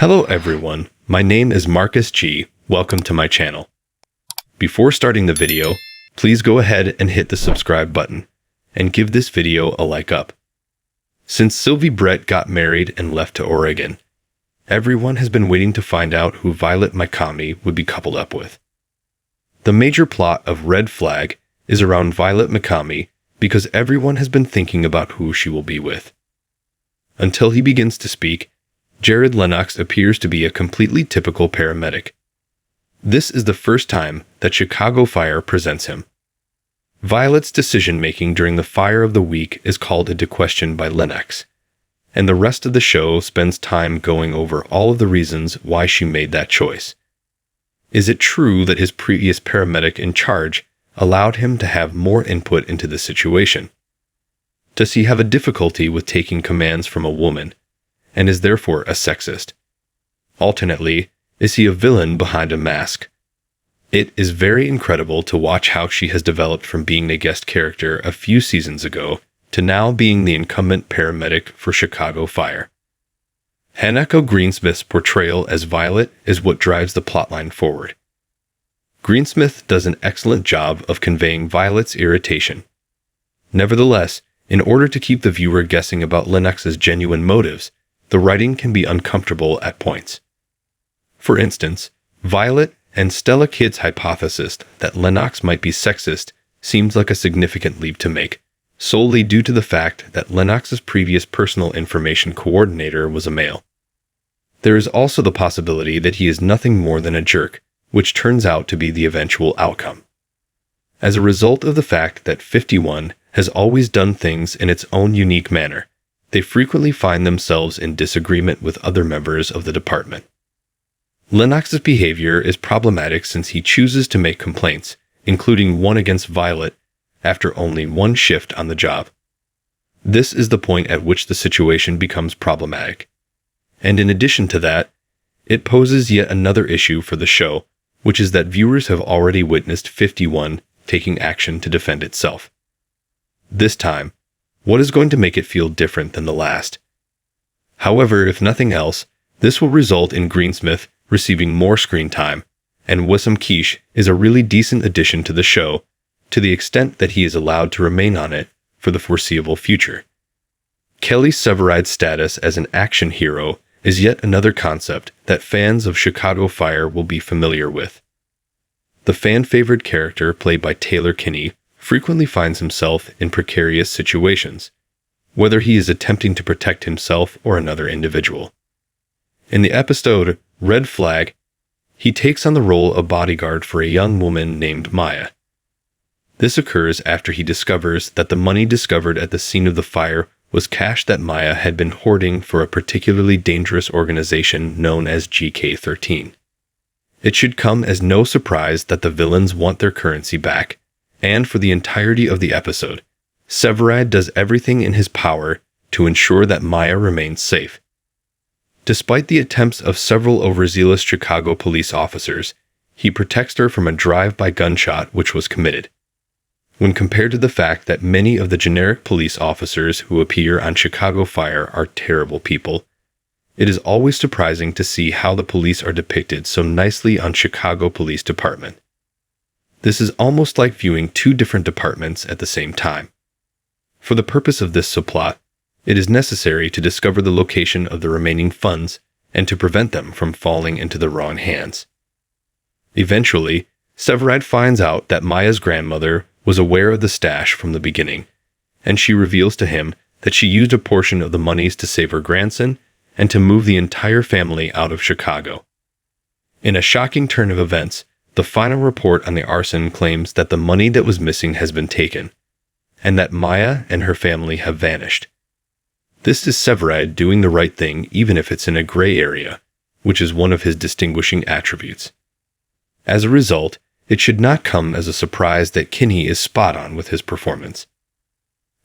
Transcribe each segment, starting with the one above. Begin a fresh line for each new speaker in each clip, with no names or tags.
Hello everyone, my name is Marcus G. Welcome to my channel. Before starting the video, please go ahead and hit the subscribe button, and give this video a like up. Since Sylvie Brett got married and left to Oregon, everyone has been waiting to find out who Violet Mikami would be coupled up with. The major plot of Red Flag is around Violet Mikami because everyone has been thinking about who she will be with. Until he begins to speak, Jared Lennox appears to be a completely typical paramedic. This is the first time that Chicago Fire presents him. Violet's decision-making during the fire of the week is called into question by Lennox, and the rest of the show spends time going over all of the reasons why she made that choice. Is it true that his previous paramedic in charge allowed him to have more input into the situation? Does he have a difficulty with taking commands from a woman, and is therefore a sexist? Alternately, is he a villain behind a mask? It is very incredible to watch how she has developed from being a guest character a few seasons ago to now being the incumbent paramedic for Chicago Fire. Hanako Greensmith's portrayal as Violet is what drives the plotline forward. Greensmith does an excellent job of conveying Violet's irritation. Nevertheless, in order to keep the viewer guessing about Lennox's genuine motives, the writing can be uncomfortable at points. For instance, Violet and Stella Kidd's hypothesis that Lennox might be sexist seems like a significant leap to make, solely due to the fact that Lennox's previous personal information coordinator was a male. There is also the possibility that he is nothing more than a jerk, which turns out to be the eventual outcome. As a result of the fact that 51 has always done things in its own unique manner, they frequently find themselves in disagreement with other members of the department. Lennox's behavior is problematic since he chooses to make complaints, including one against Violet, after only one shift on the job. This is the point at which the situation becomes problematic. And in addition to that, it poses yet another issue for the show, which is that viewers have already witnessed 51 taking action to defend itself. This time, what is going to make it feel different than the last? However, if nothing else, this will result in Greensmith receiving more screen time, and Wissam Quiche is a really decent addition to the show, to the extent that he is allowed to remain on it for the foreseeable future. Kelly Severide's status as an action hero is yet another concept that fans of Chicago Fire will be familiar with. The fan-favorite character played by Taylor Kinney frequently finds himself in precarious situations, whether he is attempting to protect himself or another individual. In the episode Red Flag, he takes on the role of bodyguard for a young woman named Maya. This occurs after he discovers that the money discovered at the scene of the fire was cash that Maya had been hoarding for a particularly dangerous organization known as GK-13. It should come as no surprise that the villains want their currency back, and for the entirety of the episode, Severide does everything in his power to ensure that Maya remains safe. Despite the attempts of several overzealous Chicago police officers, he protects her from a drive-by gunshot which was committed. When compared to the fact that many of the generic police officers who appear on Chicago Fire are terrible people, it is always surprising to see how the police are depicted so nicely on Chicago Police Department. This is almost like viewing two different departments at the same time. For the purpose of this subplot, it is necessary to discover the location of the remaining funds and to prevent them from falling into the wrong hands. Eventually, Severide finds out that Maya's grandmother was aware of the stash from the beginning, and she reveals to him that she used a portion of the monies to save her grandson and to move the entire family out of Chicago. In a shocking turn of events, the final report on the arson claims that the money that was missing has been taken, and that Maya and her family have vanished. This is Severide doing the right thing even if it's in a gray area, which is one of his distinguishing attributes. As a result, it should not come as a surprise that Kinney is spot on with his performance.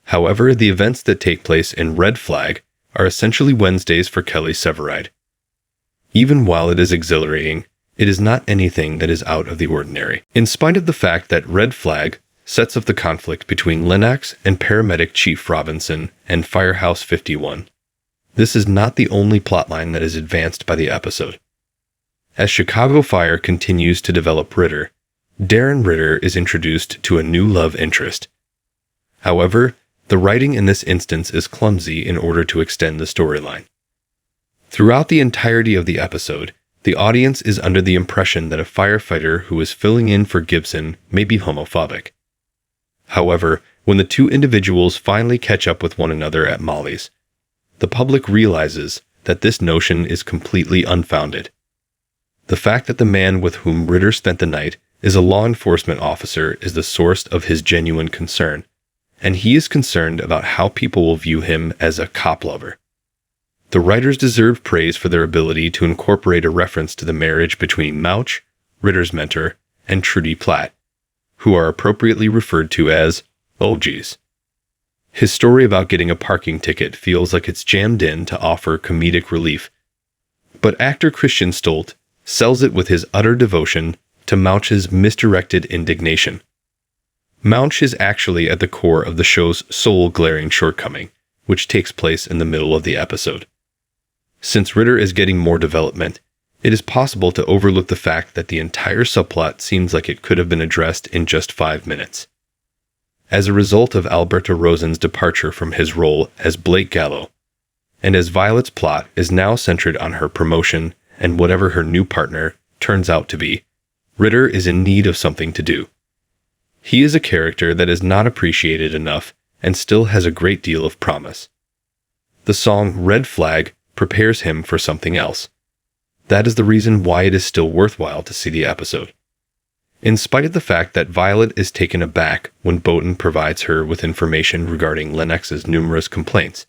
However, the events that take place in Red Flag are essentially Wednesdays for Kelly Severide. Even while it is exhilarating, it is not anything that is out of the ordinary. In spite of the fact that Red Flag sets up the conflict between Lennox and paramedic Chief Robinson and Firehouse 51, this is not the only plotline that is advanced by the episode. As Chicago Fire continues to develop Ritter, Darren Ritter is introduced to a new love interest. However, the writing in this instance is clumsy in order to extend the storyline. Throughout the entirety of the episode, the audience is under the impression that a firefighter who is filling in for Gibson may be homophobic. However, when the two individuals finally catch up with one another at Molly's, the public realizes that this notion is completely unfounded. The fact that the man with whom Ritter spent the night is a law enforcement officer is the source of his genuine concern, and he is concerned about how people will view him as a cop lover. The writers deserve praise for their ability to incorporate a reference to the marriage between Mouch, Ritter's mentor, and Trudy Platt, who are appropriately referred to as OGs. His story about getting a parking ticket feels like it's jammed in to offer comedic relief, but actor Christian Stolt sells it with his utter devotion to Mouch's misdirected indignation. Mouch is actually at the core of the show's sole glaring shortcoming, which takes place in the middle of the episode. Since Ritter is getting more development, it is possible to overlook the fact that the entire subplot seems like it could have been addressed in just 5 minutes. As a result of Alberta Rosen's departure from his role as Blake Gallo, and as Violet's plot is now centered on her promotion and whatever her new partner turns out to be, Ritter is in need of something to do. He is a character that is not appreciated enough and still has a great deal of promise. The song Red Flag prepares him for something else. That is the reason why it is still worthwhile to see the episode. In spite of the fact that Violet is taken aback when Bowden provides her with information regarding Lennox's numerous complaints,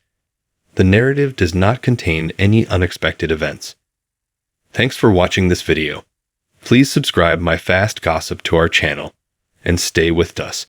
the narrative does not contain any unexpected events. Thanks for watching this video. Please subscribe my fast gossip to our channel and stay with us.